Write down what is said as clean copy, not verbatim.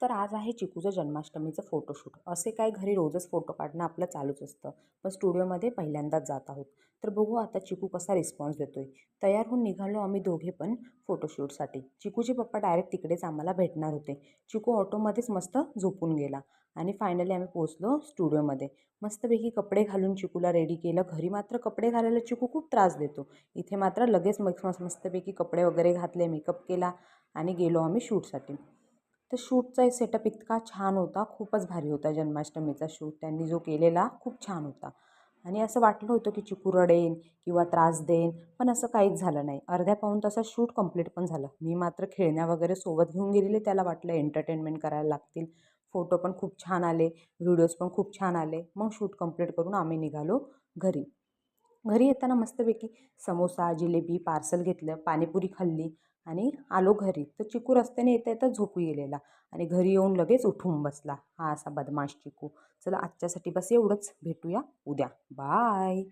तर आज आहे चिकूचं जन्माष्टमीचं फोटोशूट. असे काय घरी रोजच फोटो काढणं आपलं चालूच असतं. पण स्टुडिओमध्ये पहिल्यांदाच जात आहोत. तर बघू आता चिकू कसा रिस्पॉन्स देतोय. तयार होऊन निघालो आम्ही दोघे पण फोटोशूटसाठी. चिकूचे पप्पा डायरेक्ट तिकडेच आम्हाला भेटणार होते. चिकू ऑटोमध्येच मस्त झोपून गेला आणि फायनली आम्ही पोहोचलो स्टुडिओमध्ये. मस्तपैकी कपडे घालून चिकूला रेडी केलं. घरी मात्र कपडे घालायला चिकू खूप त्रास देतो. इथे मात्र लगेच मस्तपैकी कपडे वगैरे घातले, मेकअप केला आणि गेलो आम्ही शूटसाठी. तर शूटचा सेटअप इतका छान होता, खूपच भारी होता जन्माष्टमीचा शूट. त्यांनी जो केलेला खूप छान होता आणि असं वाटलं होतं की चिकू रडेन किंवा त्रास देईन, पण असं काहीच झालं नाही. अर्ध्या पाऊण तासात शूट कंप्लीट पण झालं. मी मात्र खेळण्या वगैरे सोबत घेऊन गेलेले. त्याला वाटलं एंटरटेनमेंट करायला लागतील. फोटो पण खूप छान आले, व्हिडिओज पण खूप छान आले. मग शूट कंप्लीट करून आम्ही निघालो घरी. घरी येताना मस्तपैकी समोसा, जिलेबी पार्सल घेतलं, पाणीपुरी खाल्ली आणि आलो घरी. तर चिकू रस्त्याने येता येता झोपू गेलेला आणि घरी येऊन लगेच उठून बसला. हा असा बदमाश चिकू. चला आजच्यासाठी बस एवढंच. भेटूया उद्या. बाय.